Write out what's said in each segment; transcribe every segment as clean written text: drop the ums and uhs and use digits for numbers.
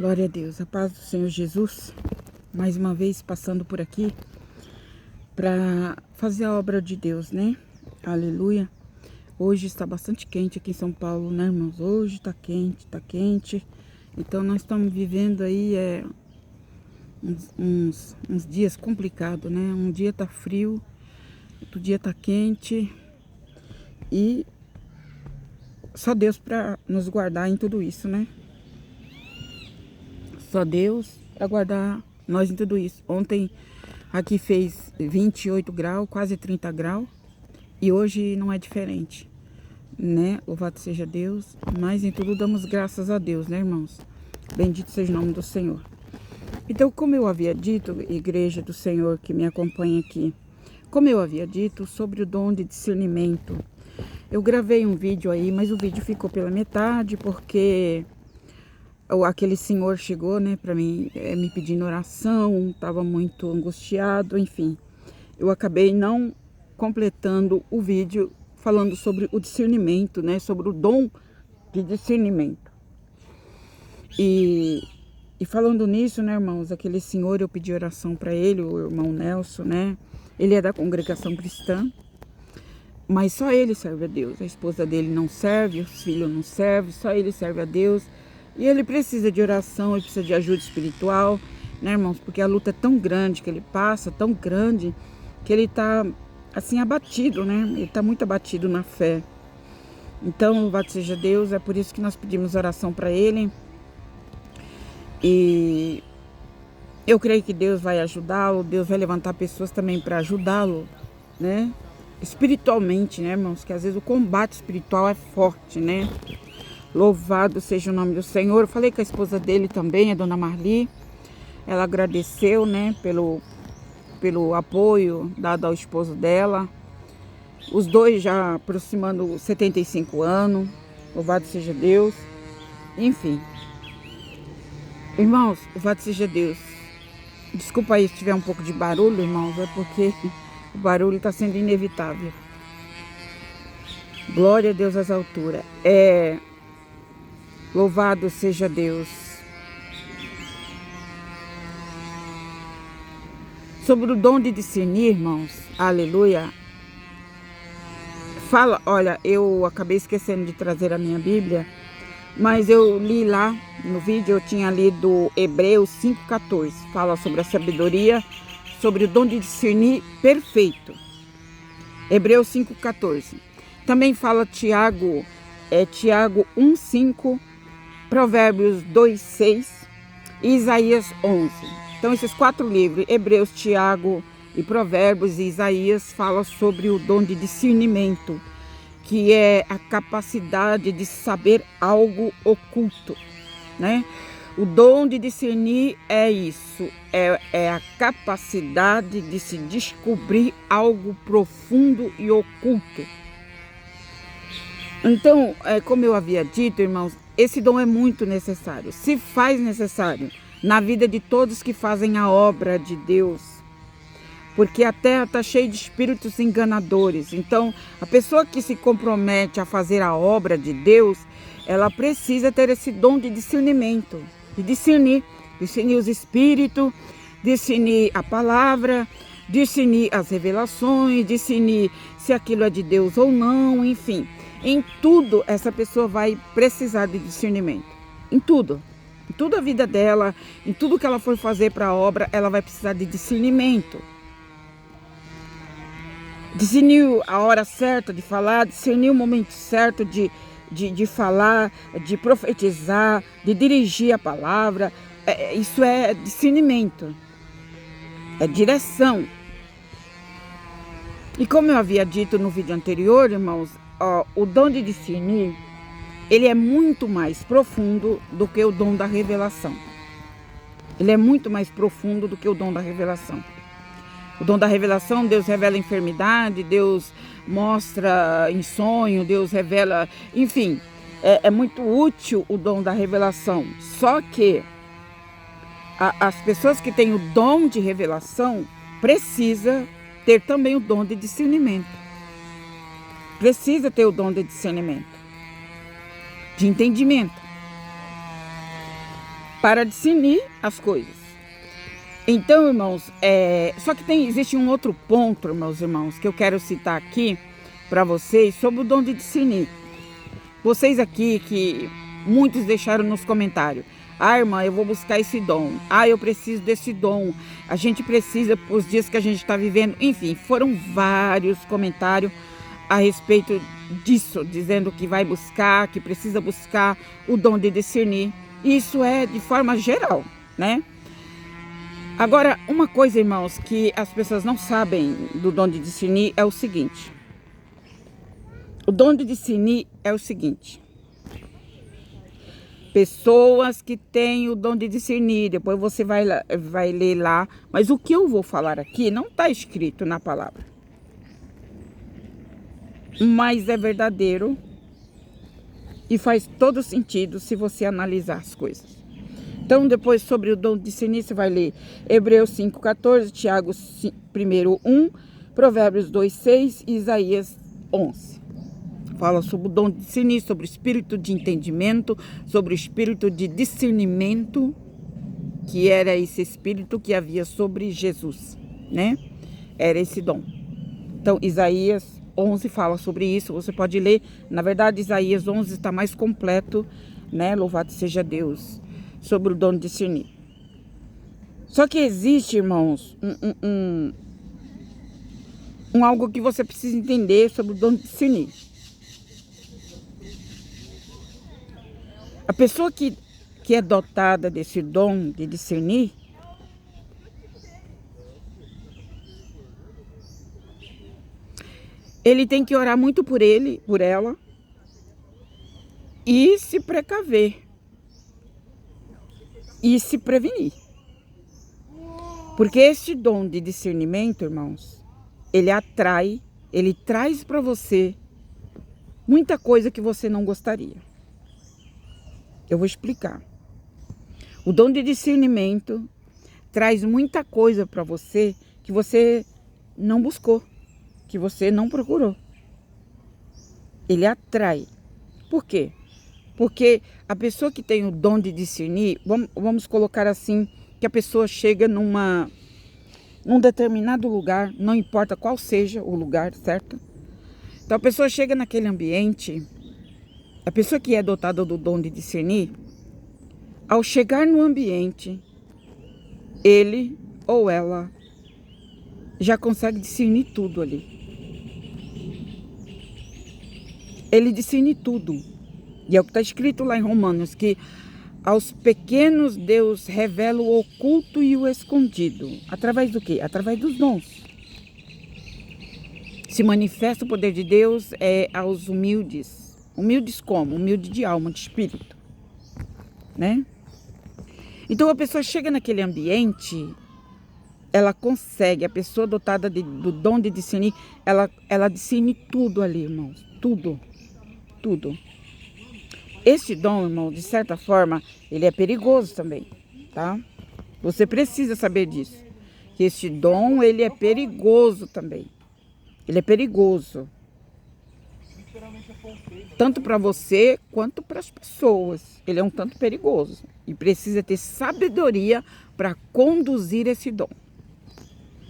Glória a Deus, a paz do Senhor Jesus, mais uma vez passando por aqui para fazer a obra de Deus, né? Aleluia. Hoje está bastante quente aqui em São Paulo, né, irmãos? Hoje tá quente. Então nós estamos vivendo aí uns dias complicados, né? Um dia tá frio, outro dia tá quente e só Deus para nos guardar em tudo isso, né? Só Deus para guardar nós em tudo isso. Ontem aqui fez 28 graus, quase 30 graus. E hoje não é diferente, né? Louvado seja Deus. Mas em tudo damos graças a Deus, né, irmãos? Bendito seja o nome do Senhor. Então, como eu havia dito, igreja do Senhor que me acompanha aqui, como eu havia dito sobre o dom de discernimento, eu gravei um vídeo aí, mas o vídeo ficou pela metade porque aquele senhor chegou, né, para mim, me pedindo oração, estava muito angustiado, enfim. Eu acabei não completando o vídeo falando sobre o discernimento, né, sobre o dom de discernimento. E falando nisso, né, irmãos, aquele senhor, eu pedi oração para ele, o irmão Nelson, né, ele é da congregação cristã, mas só ele serve a Deus, a esposa dele não serve, os filhos não servem, só ele serve a Deus. E ele precisa de oração, ele precisa de ajuda espiritual, né, irmãos? Porque a luta é tão grande que ele passa, tão grande, que ele tá, assim, abatido, né? Ele tá muito abatido na fé. Então, louvado seja Deus, é por isso que nós pedimos oração para ele. E eu creio que Deus vai ajudá-lo, Deus vai levantar pessoas também para ajudá-lo, né? Espiritualmente, né, irmãos? Que às vezes o combate espiritual é forte, né? Louvado seja o nome do Senhor. Eu falei com a esposa dele também, a dona Marli. Ela agradeceu, né, pelo apoio dado ao esposo dela. Os dois já aproximando 75 anos. Louvado seja Deus. Enfim. Irmãos, louvado seja Deus. Desculpa aí se tiver um pouco de barulho, irmãos. É porque o barulho está sendo inevitável. Glória a Deus às alturas. Louvado seja Deus. Sobre o dom de discernir, irmãos, aleluia. Fala, olha, eu acabei esquecendo de trazer a minha Bíblia, mas eu li lá no vídeo, eu tinha lido Hebreus 5,14. Fala sobre a sabedoria, sobre o dom de discernir perfeito. Hebreus 5,14. Também fala Tiago 1,5. Provérbios 2,6 e Isaías 11. Então, esses 4 livros, Hebreus, Tiago e Provérbios e Isaías, falam sobre o dom de discernimento, que é a capacidade de saber algo oculto, né? O dom de discernir é isso, é a capacidade de se descobrir algo profundo e oculto. Então, como eu havia dito, irmãos, esse dom é muito necessário, se faz necessário na vida de todos que fazem a obra de Deus, porque a terra está cheia de espíritos enganadores. Então, a pessoa que se compromete a fazer a obra de Deus, ela precisa ter esse dom de discernimento, de discernir os espíritos, discernir a palavra, discernir as revelações, discernir se aquilo é de Deus ou não, enfim. Em tudo, essa pessoa vai precisar de discernimento. Em tudo a vida dela, em tudo que ela for fazer para a obra, ela vai precisar de discernimento. Discernir a hora certa de falar, discernir o momento certo de falar, de profetizar, de dirigir a palavra. Isso é discernimento, é direção. E como eu havia dito no vídeo anterior, irmãos, o dom de discernir, ele é muito mais profundo do que o dom da revelação. Ele é muito mais profundo do que o dom da revelação. O dom da revelação, Deus revela enfermidade, Deus mostra em sonho, Deus revela, enfim, é muito útil o dom da revelação. Só que as pessoas que têm o dom de revelação precisam ter também o dom de discernimento. Precisa ter o dom de discernimento, de entendimento. para discernir as coisas. Então, irmãos, só que existe um outro ponto, meus irmãos, que eu quero citar aqui para vocês sobre o dom de discernir. Vocês aqui que muitos deixaram nos comentários: ah, irmã, eu vou buscar esse dom. Ah, eu preciso desse dom. A gente precisa para os dias que a gente está vivendo. Enfim, foram vários comentários a respeito disso, dizendo que vai buscar, que precisa buscar o dom de discernir. Isso é de forma geral, né? Agora, uma coisa, irmãos, que as pessoas não sabem do dom de discernir é o seguinte. O dom de discernir é o seguinte. Pessoas que têm o dom de discernir, depois você vai ler lá. Mas o que eu vou falar aqui não está escrito na palavra. Mas é verdadeiro e faz todo sentido se você analisar as coisas. Então, depois sobre o dom de discernir, você vai ler Hebreus 5,14, Tiago 1,1, Provérbios 2,6 e Isaías 11. Fala sobre o dom de discernir, sobre o espírito de entendimento, sobre o espírito de discernimento, que era esse espírito que havia sobre Jesus, né? Era esse dom. Então, Isaías 11 fala sobre isso, você pode ler. Na verdade, Isaías 11 está mais completo, né? Louvado seja Deus, sobre o dom de discernir. Só que existe, irmãos, algo que você precisa entender sobre o dom de discernir. A pessoa que é dotada desse dom de discernir, ele tem que orar muito por ela, e se precaver, e se prevenir. Porque esse dom de discernimento, irmãos, ele traz para você muita coisa que você não gostaria. Eu vou explicar. O dom de discernimento traz muita coisa para você que você não buscou, que você não procurou. Ele atrai. Por quê? Porque a pessoa que tem o dom de discernir, vamos colocar assim, que a pessoa chega num determinado lugar, não importa qual seja o lugar, certo? Então a pessoa chega naquele ambiente, a pessoa que é dotada do dom de discernir, ao chegar no ambiente, ele ou ela já consegue discernir tudo ali. Ele discerne tudo. E é o que está escrito lá em Romanos, que aos pequenos Deus revela o oculto e o escondido. Através do quê? Através dos dons. Se manifesta o poder de Deus aos humildes. Humildes como? Humilde de alma, de espírito. Né? Então a pessoa chega naquele ambiente, ela consegue, a pessoa dotada do dom de discernir, ela discerne tudo ali, irmãos. Tudo. Tudo. Esse dom, irmão, de certa forma, ele é perigoso também, tá? Você precisa saber disso. Que esse dom, ele é perigoso também. Ele é perigoso. Tanto para você, quanto para as pessoas. Ele é um tanto perigoso. E precisa ter sabedoria para conduzir esse dom.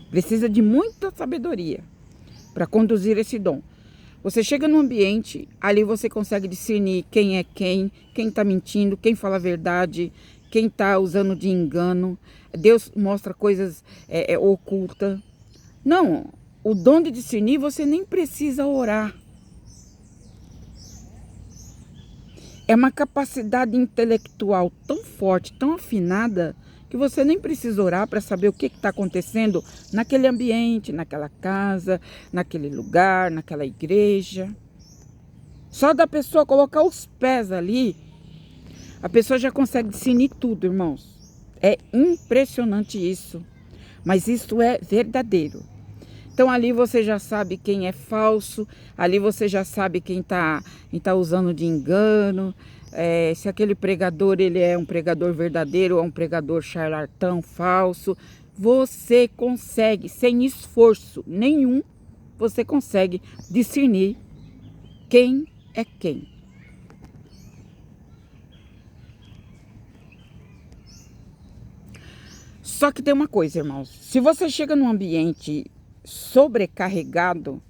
Precisa de muita sabedoria para conduzir esse dom. Você chega num ambiente, ali você consegue discernir quem é quem está mentindo, quem fala a verdade, quem está usando de engano. Deus mostra coisas ocultas. Não, o dom de discernir você nem precisa orar. É uma capacidade intelectual tão forte, tão afinada, que você nem precisa orar para saber o que está acontecendo naquele ambiente, naquela casa, naquele lugar, naquela igreja. Só da pessoa colocar os pés ali, a pessoa já consegue discernir tudo, irmãos. É impressionante isso, mas isso é verdadeiro. Então ali você já sabe quem é falso, ali você já sabe quem tá usando de engano, se aquele pregador ele é um pregador verdadeiro ou é um pregador charlatão, falso. Você consegue, sem esforço nenhum, você consegue discernir quem é quem. Só que tem uma coisa, irmãos. Se você chega num ambiente sobrecarregado,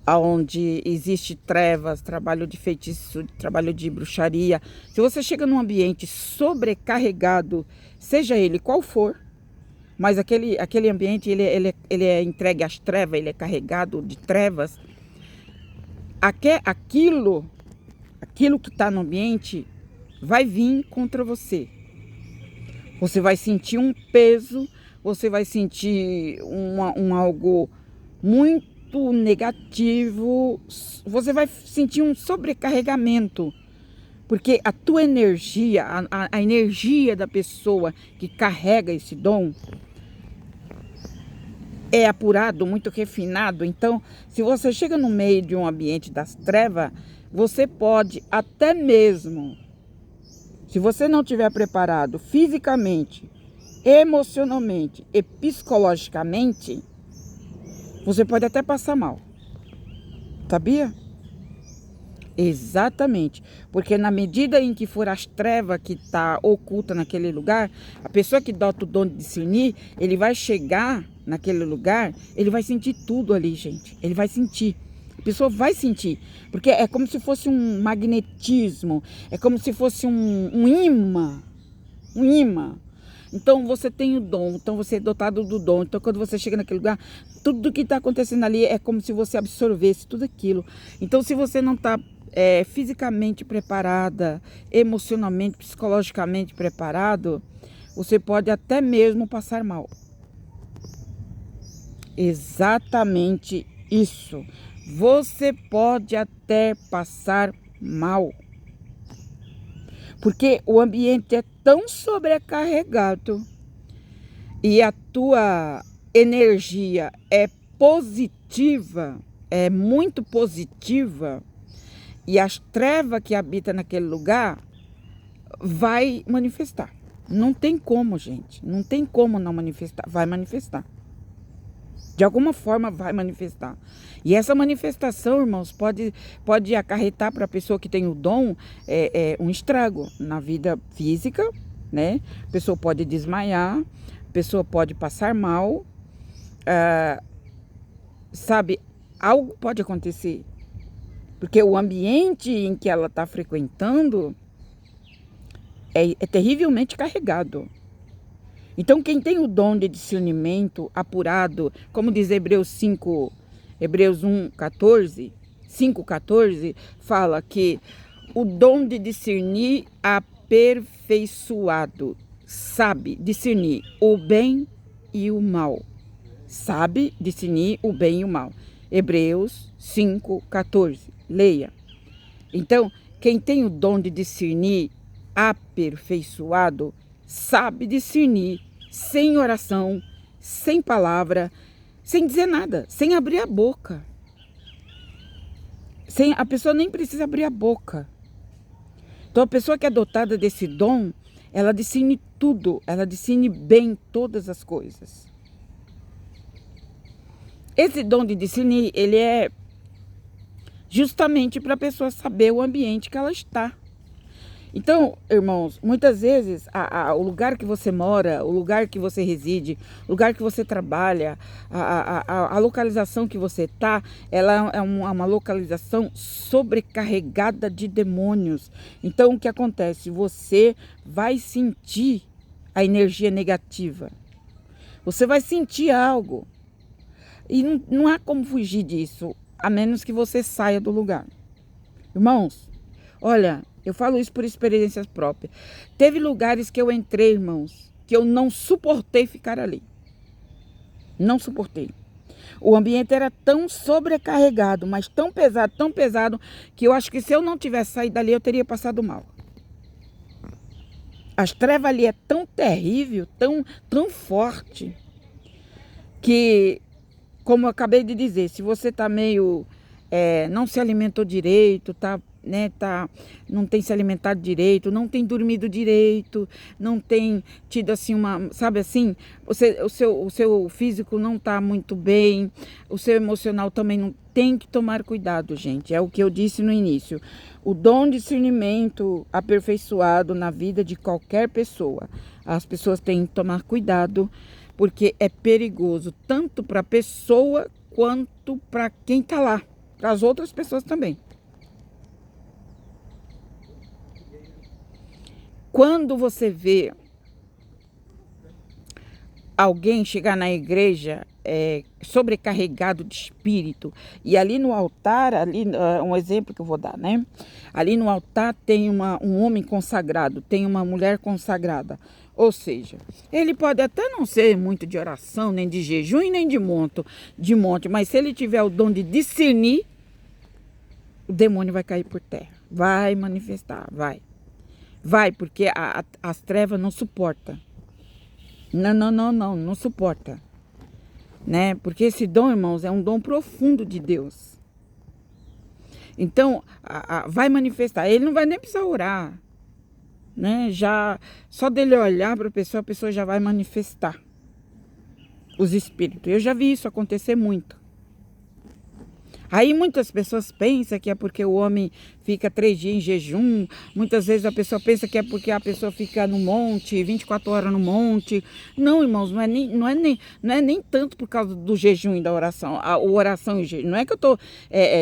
onde existe trevas, trabalho de feitiço, trabalho de bruxaria. Se você chega num ambiente sobrecarregado, seja ele qual for, mas aquele ambiente ele é entregue às trevas, ele é carregado de trevas, aquilo que está no ambiente vai vir contra você. Você vai sentir um peso, você vai sentir algo muito negativo, você vai sentir um sobrecarregamento, porque a tua energia, a energia da pessoa que carrega esse dom é apurado, muito refinado. Então, se você chega no meio de um ambiente das trevas, você pode até mesmo, se você não estiver preparado fisicamente, emocionalmente e psicologicamente, você pode até passar mal. Sabia? Exatamente. Porque na medida em que for as trevas que está oculta naquele lugar, a pessoa que dota o dom de discernir, ele vai chegar naquele lugar, ele vai sentir tudo ali, gente. Ele vai sentir. A pessoa vai sentir. Porque é como se fosse um magnetismo. É como se fosse um imã. Um imã. Então você tem o dom, então você é dotado do dom. Então quando você chega naquele lugar, tudo que está acontecendo ali é como se você absorvesse tudo aquilo. Então se você não está fisicamente preparada, emocionalmente, psicologicamente preparado, você pode até mesmo passar mal. Exatamente isso. Você pode até passar mal. Porque o ambiente é tão sobrecarregado e a tua energia é positiva, é muito positiva, e as trevas que habitam naquele lugar vai manifestar. Não tem como, gente. Não tem como não manifestar. Vai manifestar. De alguma forma vai manifestar. E essa manifestação, irmãos, pode acarretar para a pessoa que tem o dom um estrago na vida física, né? A pessoa pode desmaiar, a pessoa pode passar mal, sabe? Algo pode acontecer. Porque o ambiente em que ela está frequentando é terrivelmente carregado. Então, quem tem o dom de discernimento apurado, como diz Hebreus 1:14, 5:14, fala que o dom de discernir aperfeiçoado, sabe discernir o bem e o mal. Sabe discernir o bem e o mal. Hebreus 5:14, leia. Então, quem tem o dom de discernir aperfeiçoado, sabe discernir sem oração, sem palavra, sem dizer nada, sem abrir a boca. A pessoa nem precisa abrir a boca. Então a pessoa que é dotada desse dom, ela discerne tudo, ela discerne bem todas as coisas. Esse dom de discernir, ele é justamente para a pessoa saber o ambiente que ela está. Então, irmãos, muitas vezes o lugar que você mora, o lugar que você reside, o lugar que você trabalha, a localização que você está, ela é uma localização sobrecarregada de demônios. Então, o que acontece? Você vai sentir a energia negativa. Você vai sentir algo. E não há como fugir disso, a menos que você saia do lugar. Irmãos, olha, eu falo isso por experiências próprias. Teve lugares que eu entrei, irmãos, que eu não suportei ficar ali. Não suportei. O ambiente era tão sobrecarregado, mas tão pesado, que eu acho que se eu não tivesse saído dali, eu teria passado mal. As trevas ali é tão terrível, tão forte, que, como eu acabei de dizer, se você está meio, não se alimentou direito, está né, não tem se alimentado direito, não tem dormido direito, não tem tido assim sabe assim, o seu físico não está muito bem, o seu emocional também não tem que tomar cuidado, gente. É o que eu disse no início. O dom de discernimento aperfeiçoado na vida de qualquer pessoa. As pessoas têm que tomar cuidado, porque é perigoso tanto para a pessoa quanto para quem está lá, para as outras pessoas também. Quando você vê alguém chegar na igreja sobrecarregado de espírito, e ali no altar, um exemplo que eu vou dar, né? Ali no altar tem um homem consagrado, tem uma mulher consagrada. Ou seja, ele pode até não ser muito de oração, nem de jejum e nem de monte, mas se ele tiver o dom de discernir, o demônio vai cair por terra, vai manifestar, vai, porque as trevas não suportam. Não suporta, né? Porque esse dom, irmãos, é um dom profundo de Deus. Então, vai manifestar. Ele não vai nem precisar orar, né? Já só dele olhar para a pessoa já vai manifestar os espíritos. Eu já vi isso acontecer muito. Aí muitas pessoas pensam que é porque o homem fica 3 dias em jejum. Muitas vezes a pessoa pensa que é porque a pessoa fica no monte, 24 horas no monte. Não, irmãos, não é nem tanto por causa do jejum e da oração. A oração e jejum. Não é que eu estou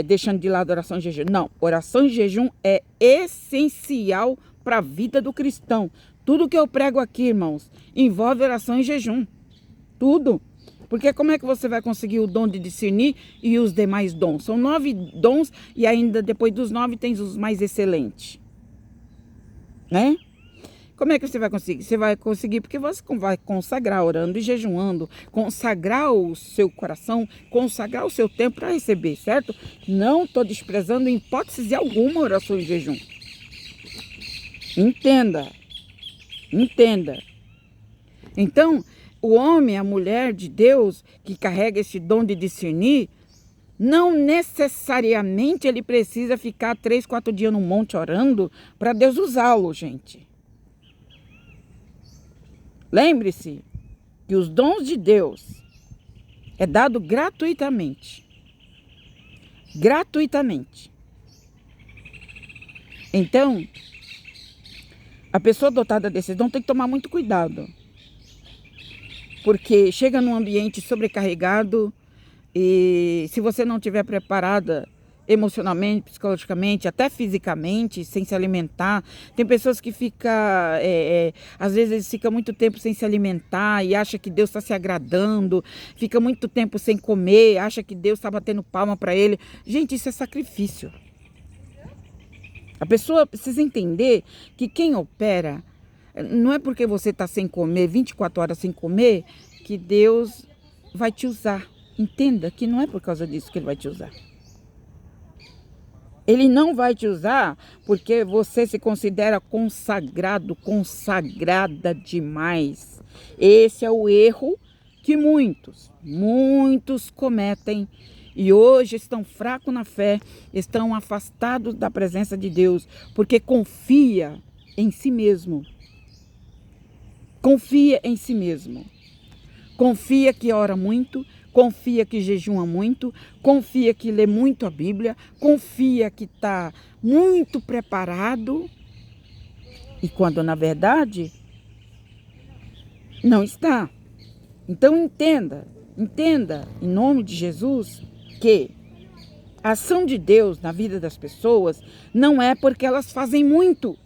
deixando de lado a oração e jejum. Não, oração e jejum é essencial para a vida do cristão. Tudo que eu prego aqui, irmãos, envolve oração e jejum. Tudo. Porque como é que você vai conseguir o dom de discernir e os demais dons? São 9 dons e ainda depois dos 9 tem os mais excelentes. Né? Como é que você vai conseguir? Você vai conseguir porque você vai consagrar, orando e jejuando, consagrar o seu coração, consagrar o seu tempo para receber, certo? Não estou desprezando em hipótese alguma oração e jejum. Entenda. Então, o homem, a mulher de Deus, que carrega esse dom de discernir, não necessariamente ele precisa ficar 3, 4 dias no monte orando para Deus usá-lo, gente. Lembre-se que os dons de Deus é dado gratuitamente. Gratuitamente. Então, a pessoa dotada desse dom tem que tomar muito cuidado. Porque chega num ambiente sobrecarregado e se você não estiver preparada emocionalmente, psicologicamente, até fisicamente, sem se alimentar. Tem pessoas que ficam, às vezes fica muito tempo sem se alimentar e acha que Deus está se agradando, fica muito tempo sem comer, acha que Deus está batendo palma para ele. Gente, isso é sacrifício. A pessoa precisa entender que quem opera, não é porque você está sem comer, 24 horas sem comer, que Deus vai te usar. Entenda que não é por causa disso que Ele vai te usar. Ele não vai te usar porque você se considera consagrado, consagrada demais. Esse é o erro que muitos cometem e hoje estão fracos na fé, estão afastados da presença de Deus, porque confia em si mesmo. Confia em si mesmo. Confia que ora muito, confia que jejua muito, confia que lê muito a Bíblia, confia que está muito preparado, e quando na verdade não está. Então entenda, em nome de Jesus, que a ação de Deus na vida das pessoas não é porque elas fazem muito.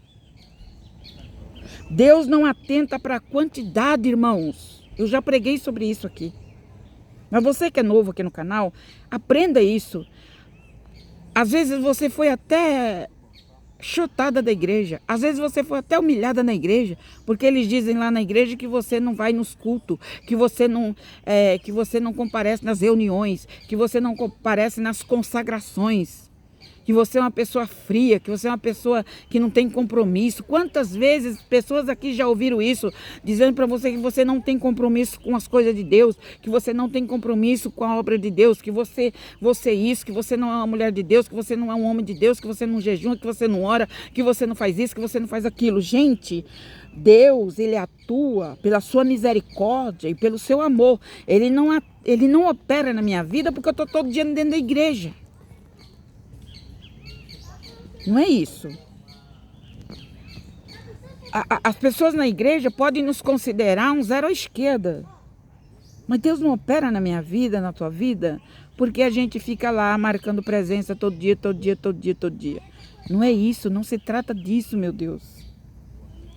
Deus não atenta para a quantidade, irmãos. Eu já preguei sobre isso aqui. Mas você que é novo aqui no canal, aprenda isso. Às vezes você foi até chutada da igreja. Às vezes você foi até humilhada na igreja. Porque eles dizem lá na igreja que você não vai nos cultos. Que você não comparece nas reuniões. Que você não comparece nas consagrações. que você é uma pessoa fria, que você é uma pessoa que não tem compromisso. Quantas vezes pessoas aqui já ouviram isso, dizendo para você que você não tem compromisso com as coisas de Deus, que você não tem compromisso com a obra de Deus, que você isso, que você não é uma mulher de Deus, que você não é um homem de Deus, que você não jejuma, que você não ora, que você não faz isso, que você não faz aquilo. Gente, Deus, ele atua pela sua misericórdia e pelo seu amor. Ele não opera na minha vida porque eu estou todo dia dentro da igreja. Não é isso. As pessoas na igreja podem nos considerar um zero à esquerda. Mas Deus não opera na minha vida, na tua vida, porque a gente fica lá marcando presença todo dia, todo dia, todo dia, todo dia. Não é isso, não se trata disso, meu Deus.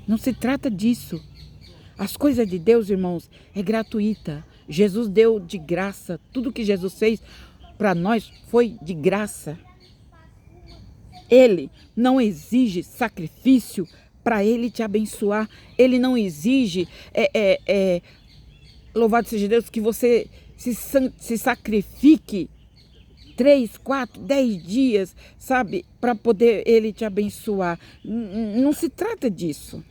Não se trata disso. As coisas de Deus, irmãos, é gratuita. Jesus deu de graça. Tudo que Jesus fez para nós foi de graça. Ele não exige sacrifício para ele te abençoar. Ele não exige, louvado seja Deus, que você se sacrifique 3, 4, 10 dias, sabe, para poder ele te abençoar. Não se trata disso.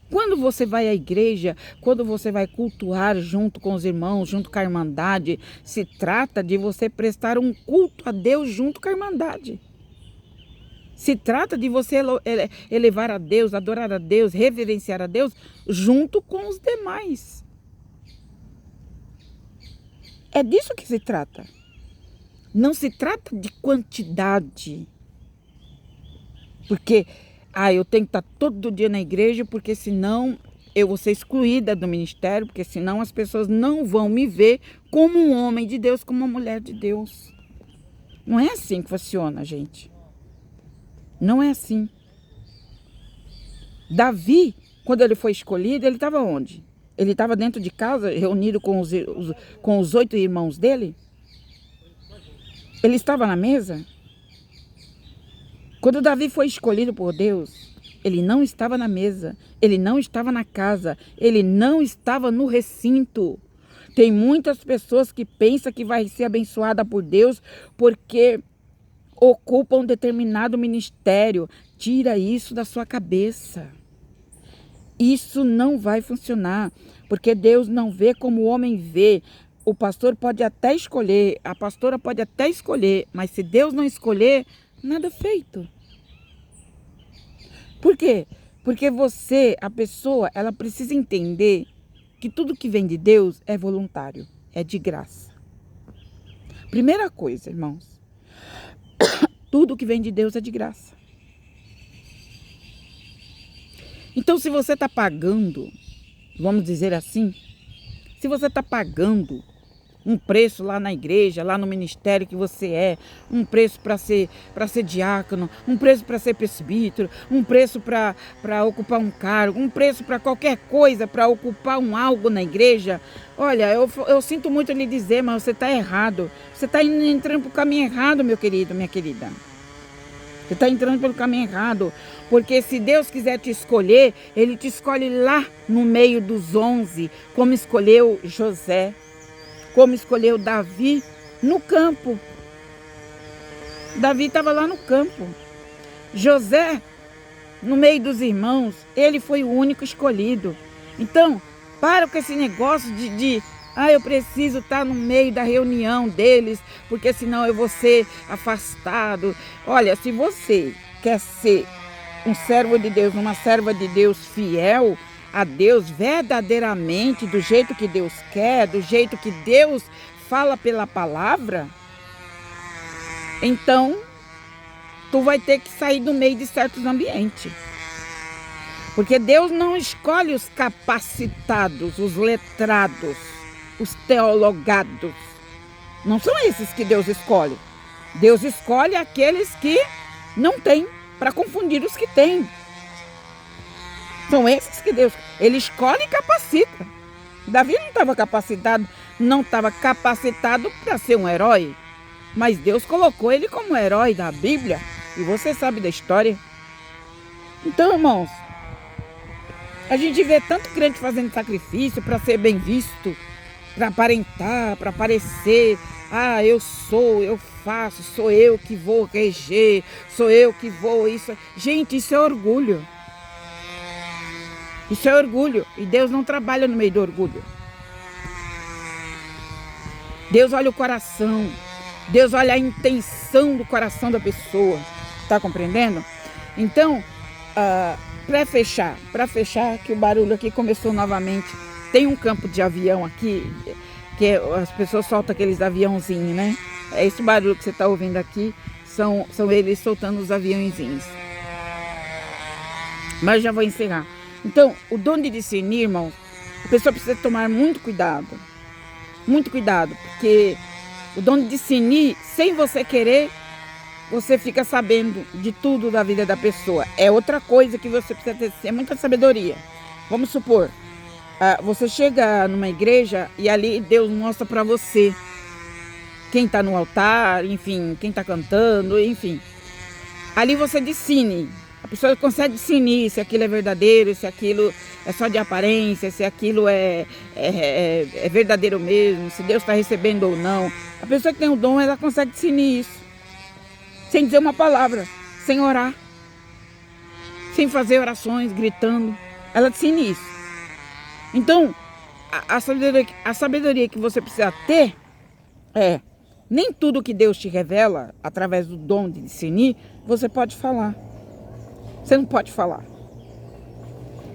Quando você vai à igreja, quando você vai cultuar junto com os irmãos, junto com a irmandade, se trata de você prestar um culto a Deus junto com a irmandade. Se trata de você elevar a Deus, adorar a Deus, reverenciar a Deus junto com os demais. É disso que se trata. Não se trata de quantidade. Porque eu tenho que estar todo dia na igreja, porque senão eu vou ser excluída do ministério, porque senão as pessoas não vão me ver como um homem de Deus, como uma mulher de Deus. Não é assim que funciona, gente. Não é assim. Davi, quando ele foi escolhido, ele estava onde? Ele estava dentro de casa, reunido com os 8 irmãos dele? Ele estava na mesa? Quando Davi foi escolhido por Deus, ele não estava na mesa, ele não estava na casa, ele não estava no recinto. Tem muitas pessoas que pensam que vai ser abençoada por Deus porque ocupam um determinado ministério. Tira isso da sua cabeça. Isso não vai funcionar, porque Deus não vê como o homem vê. O pastor pode até escolher, a pastora pode até escolher, mas se Deus não escolher, nada feito. Por quê? Porque você, a pessoa, ela precisa entender que tudo que vem de Deus é voluntário, é de graça. Primeira coisa, irmãos, tudo que vem de Deus é de graça. Então, se você está pagando, vamos dizer assim, se você está pagando um preço lá na igreja, lá no ministério que você é, um preço para ser diácono, um preço para ser presbítero, um preço para ocupar um cargo, um preço para qualquer coisa, para ocupar algo na igreja, olha, eu sinto muito lhe dizer, mas você está errado. Você está entrando para o caminho errado, meu querido, minha querida. Você está entrando pelo caminho errado, porque se Deus quiser te escolher, Ele te escolhe lá no meio dos 11, como escolheu José, como escolheu Davi no campo. Davi estava lá no campo. José, no meio dos irmãos, ele foi o único escolhido. Então, para com esse negócio de eu preciso estar no meio da reunião deles, porque senão eu vou ser afastado. Olha, se você quer ser um servo de Deus, uma serva de Deus fiel a Deus verdadeiramente, do jeito que Deus quer, do jeito que Deus fala pela palavra, então tu vai ter que sair do meio de certos ambientes. Porque Deus não escolhe os capacitados, os letrados, os teologados. Não são esses que Deus escolhe. Deus escolhe aqueles que não têm, para confundir os que têm. São esses que Deus... Ele escolhe e capacita. Davi não estava capacitado para ser um herói. Mas Deus colocou ele como herói da Bíblia. E você sabe da história. Então, irmãos, a gente vê tanto crente fazendo sacrifício para ser bem visto, para aparentar, para parecer, eu faço, sou eu que vou reger, sou eu que vou isso. Gente, isso é orgulho. Isso é orgulho. E Deus não trabalha no meio do orgulho. Deus olha o coração. Deus olha a intenção do coração da pessoa. Tá compreendendo? Então, para fechar, que o barulho aqui começou novamente. Tem um campo de avião aqui, que as pessoas soltam aqueles aviãozinhos, né? É esse barulho que você está ouvindo aqui, são eles soltando os aviãozinhos. Mas já vou encerrar. Então, o dom de discernir, irmão, a pessoa precisa tomar muito cuidado. Muito cuidado, porque o dom de discernir, sem você querer, você fica sabendo de tudo da vida da pessoa. É outra coisa que você precisa ter, é muita sabedoria. Vamos supor, você chega numa igreja e ali Deus mostra para você quem está no altar, enfim, quem está cantando, enfim. Ali você discerne. A pessoa consegue discernir se aquilo é verdadeiro, se aquilo é só de aparência, se aquilo é verdadeiro mesmo, se Deus está recebendo ou não. A pessoa que tem o dom, ela consegue discernir isso. Sem dizer uma palavra, sem orar, sem fazer orações, gritando. Ela discerne isso. Então, a sabedoria que você precisa ter nem tudo que Deus te revela, através do dom de discernir, você pode falar. Você não pode falar.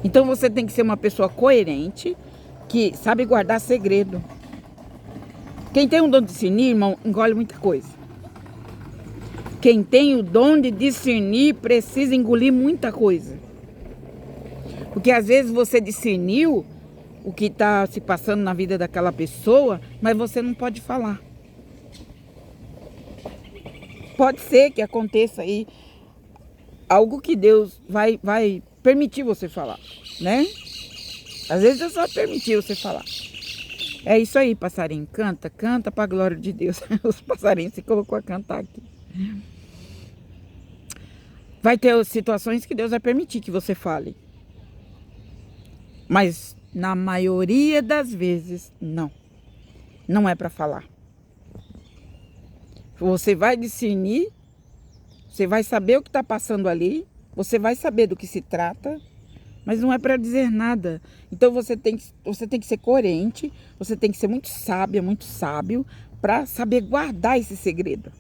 Então você tem que ser uma pessoa coerente, que sabe guardar segredo. Quem tem o dom de discernir, irmão, engole muita coisa. Quem tem o dom de discernir precisa engolir muita coisa. Porque às vezes você discerniu o que está se passando na vida daquela pessoa, mas você não pode falar. Pode ser que aconteça aí algo que Deus vai permitir você falar, né? Às vezes Deus só permitir você falar. É isso aí, passarinho. Canta para a glória de Deus. Os passarinhos se colocou a cantar aqui. Vai ter situações que Deus vai permitir que você fale. Mas na maioria das vezes, não. Não é para falar. Você vai discernir, você vai saber o que está passando ali, você vai saber do que se trata, mas não é para dizer nada. Então você tem que ser coerente, você tem que ser muito sábia, muito sábio, para saber guardar esse segredo.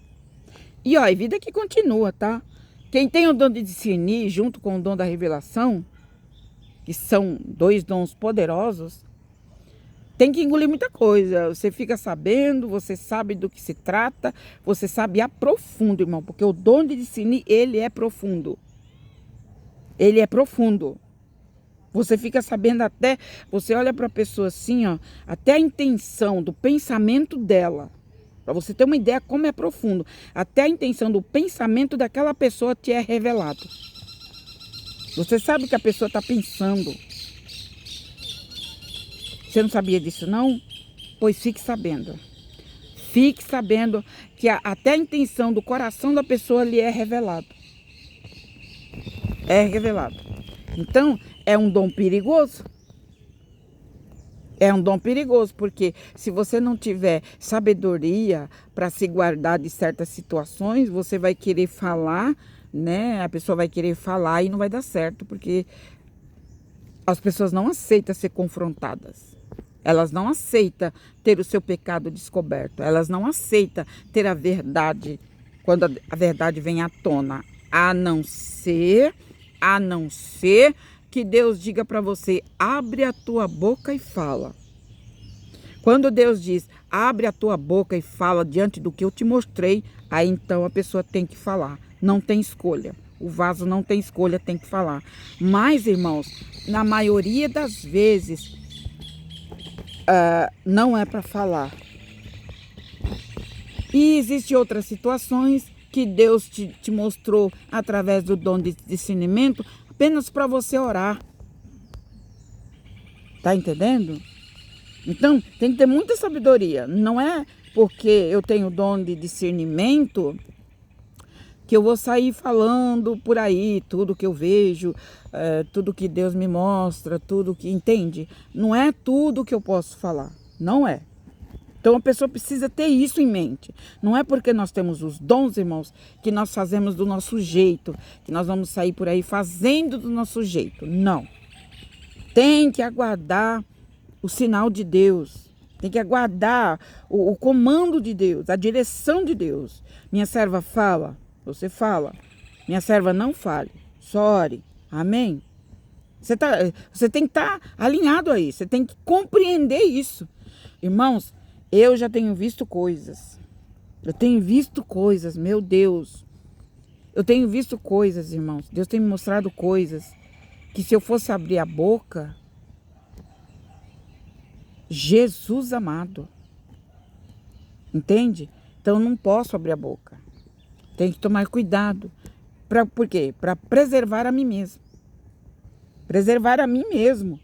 E ó, a vida que continua, tá? Quem tem o dom de discernir, junto com o dom da revelação, que são dois dons poderosos, tem que engolir muita coisa. Você fica sabendo, você sabe do que se trata, você sabe a profundo, irmão, porque o dom de discernir, ele é profundo. Ele é profundo. Você fica sabendo até, você olha para a pessoa assim, ó, até a intenção do pensamento dela. Para você ter uma ideia como é profundo. Até a intenção do pensamento daquela pessoa te é revelado. Você sabe o que a pessoa está pensando. Você não sabia disso, não? Pois fique sabendo. Fique sabendo que até a intenção do coração da pessoa lhe é revelado. É revelado. Então, é um dom perigoso. É um dom perigoso, porque se você não tiver sabedoria para se guardar de certas situações, você vai querer falar, né? A pessoa vai querer falar e não vai dar certo, porque as pessoas não aceitam ser confrontadas. Elas não aceitam ter o seu pecado descoberto. Elas não aceitam ter a verdade quando a verdade vem à tona. A não ser que Deus diga para você, abre a tua boca e fala. Quando Deus diz, abre a tua boca e fala diante do que eu te mostrei, aí então a pessoa tem que falar. Não tem escolha. O vaso não tem escolha, tem que falar. Mas, irmãos, na maioria das vezes, não é para falar. E existem outras situações que Deus te mostrou através do dom de discernimento, apenas para você orar. Tá entendendo? Então, tem que ter muita sabedoria. Não é porque eu tenho dom de discernimento que eu vou sair falando por aí tudo que eu vejo, tudo que Deus me mostra, tudo que... Entende? Não é tudo que eu posso falar. Não é. Então a pessoa precisa ter isso em mente. Não é porque nós temos os dons, irmãos, que nós fazemos do nosso jeito, que nós vamos sair por aí fazendo do nosso jeito. Não. Tem que aguardar o sinal de Deus. Tem que aguardar o comando de Deus, a direção de Deus. Minha serva fala, você fala. Minha serva não fale, só ore. Amém? Você tem que estar alinhado aí. Você tem que compreender isso. Irmãos, eu já tenho visto coisas. Eu tenho visto coisas, meu Deus. Eu tenho visto coisas, irmãos. Deus tem me mostrado coisas que se eu fosse abrir a boca, Jesus amado. Entende? Então eu não posso abrir a boca. Tem que tomar cuidado. Por quê? Para preservar a mim mesmo. Preservar a mim mesmo.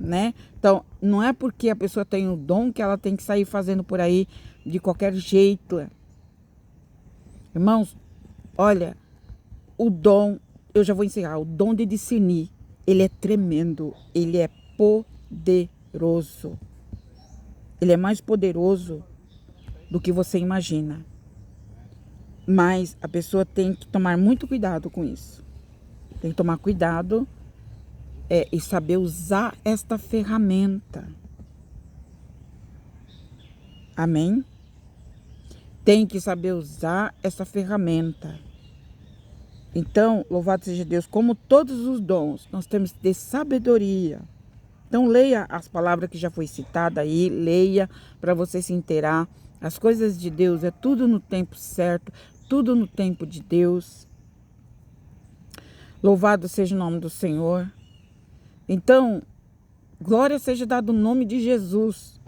Né? Então, não é porque a pessoa tem o dom que ela tem que sair fazendo por aí de qualquer jeito. Irmãos, olha, o dom, eu já vou encerrar, o dom de discernir, ele é tremendo, ele é poderoso. Ele é mais poderoso do que você imagina. Mas a pessoa tem que tomar muito cuidado com isso. Tem que tomar cuidado e saber usar esta ferramenta. Amém? Tem que saber usar essa ferramenta. Então, louvado seja Deus, como todos os dons, nós temos que ter sabedoria. Então, leia as palavras que já foi citada aí, leia para você se inteirar. As coisas de Deus é tudo no tempo certo, tudo no tempo de Deus. Louvado seja o nome do Senhor. Então, glória seja dada o nome de Jesus.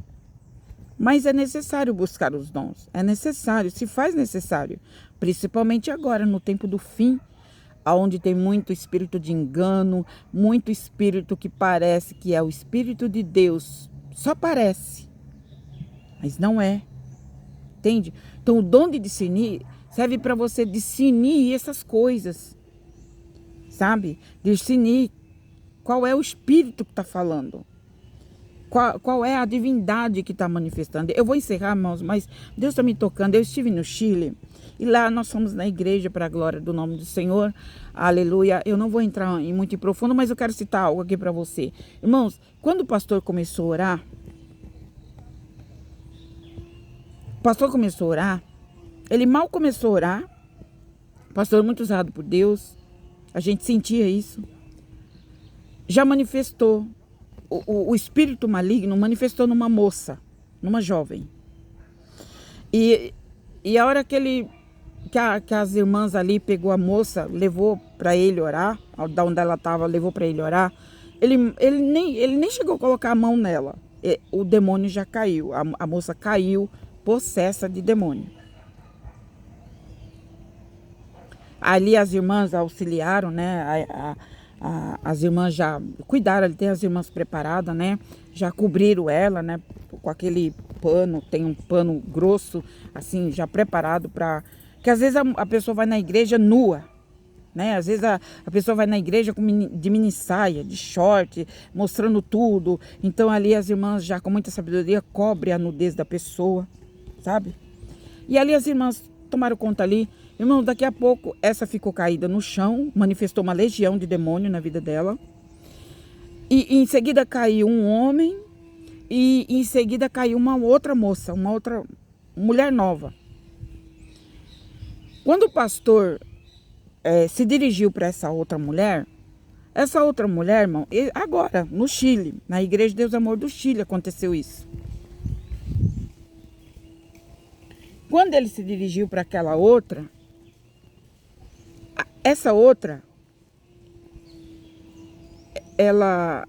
Mas é necessário buscar os dons. É necessário, se faz necessário. Principalmente agora, no tempo do fim, onde tem muito espírito de engano, muito espírito que parece que é o Espírito de Deus. Só parece, mas não é. Entende? Então, o dom de discernir serve para você discernir essas coisas. Sabe? Discernir qual é o espírito que está falando. Qual é a divindade que está manifestando. Eu vou encerrar, irmãos, mas Deus está me tocando. Eu estive no Chile e lá nós fomos na igreja para a glória do nome do Senhor. Aleluia. Eu não vou entrar muito em profundo, mas eu quero citar algo aqui para você. Irmãos, quando o pastor começou a orar, ele mal começou a orar. O pastor muito usado por Deus. A gente sentia isso. Já manifestou, o espírito maligno manifestou numa moça, numa jovem. E a hora que as irmãs ali pegou a moça, levou para ele orar, da onde ela estava, levou para ele orar, ele nem chegou a colocar a mão nela. O demônio já caiu, a moça caiu possessa de demônio. Ali as irmãs auxiliaram, né? As irmãs já cuidaram, tem as irmãs preparadas, né? Já cobriram ela, né? Com aquele pano, tem um pano grosso, assim, já preparado para... Que às vezes a pessoa vai na igreja nua, né? Às vezes a pessoa vai na igreja de mini saia, de short, mostrando tudo. Então ali as irmãs já com muita sabedoria cobrem a nudez da pessoa, sabe? E ali as irmãs tomaram conta ali. Irmão, daqui a pouco essa ficou caída no chão, manifestou uma legião de demônio na vida dela. E em seguida caiu um homem e em seguida caiu uma outra moça, uma outra mulher nova. Quando o pastor se dirigiu para essa outra mulher, irmão, agora no Chile, na Igreja de Deus Amor do Chile aconteceu isso. Quando ele se dirigiu para aquela outra, essa outra, ela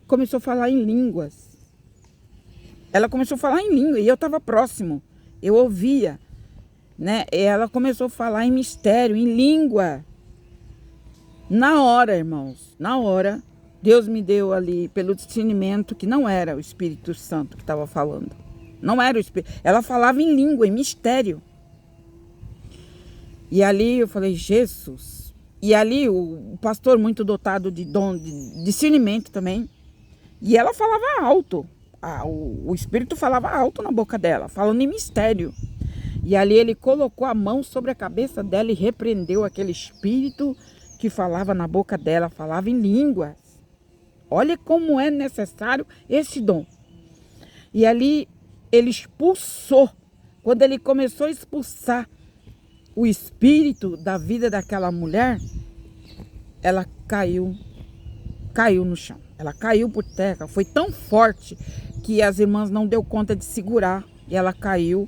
começou a falar em línguas. Ela começou a falar em língua e eu estava próximo. Eu ouvia, né? E ela começou a falar em mistério, em língua. Na hora, irmãos, na hora, Deus me deu ali pelo discernimento que não era o Espírito Santo que estava falando. Não era o Espírito. Ela falava em língua, em mistério. E ali eu falei, Jesus. E ali o pastor muito dotado de dom, de discernimento também. E ela falava alto. o espírito falava alto na boca dela, falando em mistério. E ali ele colocou a mão sobre a cabeça dela e repreendeu aquele espírito que falava na boca dela, falava em línguas. Olha como é necessário esse dom. E ali ele expulsou. Quando ele começou a expulsar o espírito da vida daquela mulher, ela caiu no chão. Ela caiu por terra. Foi tão forte que as irmãs não deu conta de segurar. E ela caiu.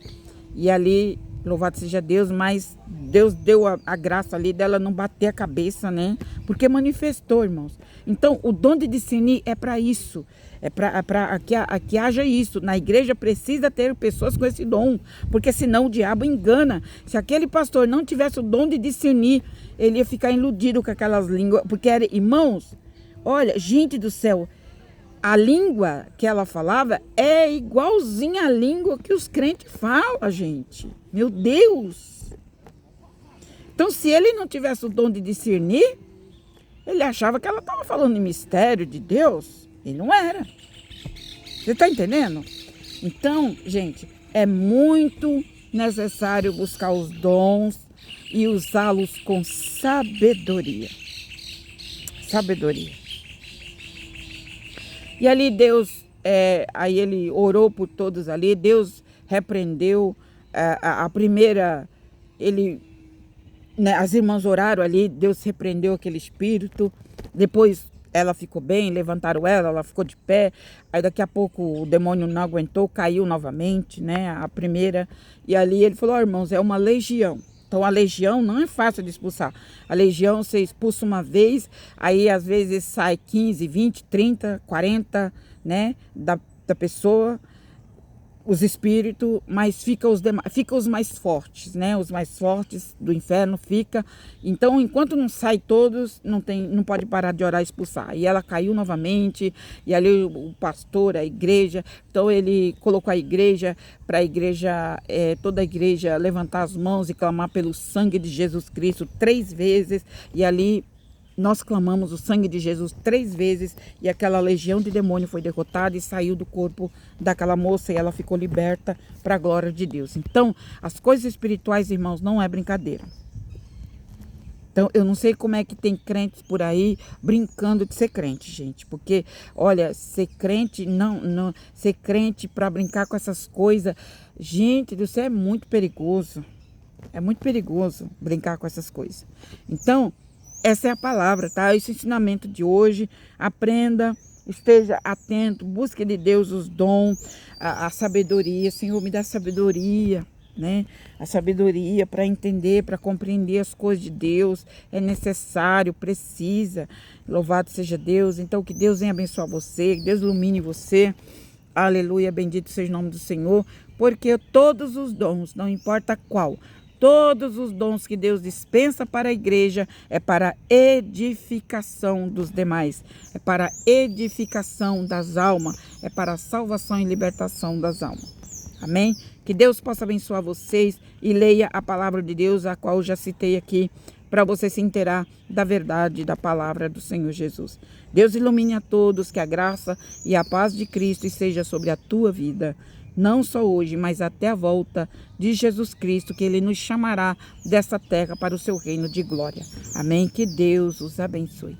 E ali, louvado seja Deus, mas Deus deu a graça ali dela não bater a cabeça, né? Porque manifestou, irmãos. Então, o dom de discernir é para isso. É para que haja isso. Na igreja precisa ter pessoas com esse dom. Porque senão o diabo engana. Se aquele pastor não tivesse o dom de discernir, ele ia ficar iludido com aquelas línguas. Porque, irmãos, olha, gente do céu, a língua que ela falava é igualzinha à língua que os crentes falam, gente. Meu Deus! Então, se ele não tivesse o dom de discernir, ele achava que ela estava falando em mistério de Deus. E não era. Você está entendendo? Então, gente, é muito necessário buscar os dons e usá-los com sabedoria. Sabedoria. E ali Deus, aí ele orou por todos ali, Deus repreendeu a primeira, né, as irmãs oraram ali, Deus repreendeu aquele espírito, depois ela ficou bem, levantaram ela ficou de pé, aí daqui a pouco o demônio não aguentou, caiu novamente, né, a primeira, e ali ele falou, irmãos, é uma legião. Então, a legião não é fácil de expulsar. A legião, você expulsa uma vez, aí às vezes sai 15, 20, 30, 40, né, da pessoa, os espíritos, mas fica os mais fortes, né, os mais fortes do inferno fica. Então, enquanto não sai todos, não pode parar de orar e expulsar. E ela caiu novamente, e ali o pastor, a igreja, então ele colocou a igreja, para a igreja, toda a igreja levantar as mãos e clamar pelo sangue de Jesus Cristo 3 vezes, e ali nós clamamos o sangue de Jesus 3 vezes e aquela legião de demônio foi derrotada e saiu do corpo daquela moça e ela ficou liberta para a glória de Deus. Então, as coisas espirituais, irmãos, não é brincadeira. Então, eu não sei como é que tem crentes por aí brincando de ser crente, gente. Porque, olha, ser crente, não ser crente para brincar com essas coisas, gente do céu, é muito perigoso. É muito perigoso brincar com essas coisas. Então, essa é a palavra, tá? Esse ensinamento de hoje. Aprenda, esteja atento, busque de Deus os dons, a sabedoria. Senhor, me dá sabedoria, né? A sabedoria para entender, para compreender as coisas de Deus. É necessário, precisa. Louvado seja Deus. Então, que Deus venha abençoar você, que Deus ilumine você. Aleluia, bendito seja o nome do Senhor. Porque todos os dons, não importa qual, todos os dons que Deus dispensa para a igreja é para edificação dos demais, é para edificação das almas, é para a salvação e libertação das almas. Amém? Que Deus possa abençoar vocês e leia a palavra de Deus, a qual eu já citei aqui, para você se inteirar da verdade da palavra do Senhor Jesus. Deus ilumine a todos, que a graça e a paz de Cristo esteja sobre a tua vida. Não só hoje, mas até a volta de Jesus Cristo, que Ele nos chamará dessa terra para o seu reino de glória. Amém? Que Deus os abençoe.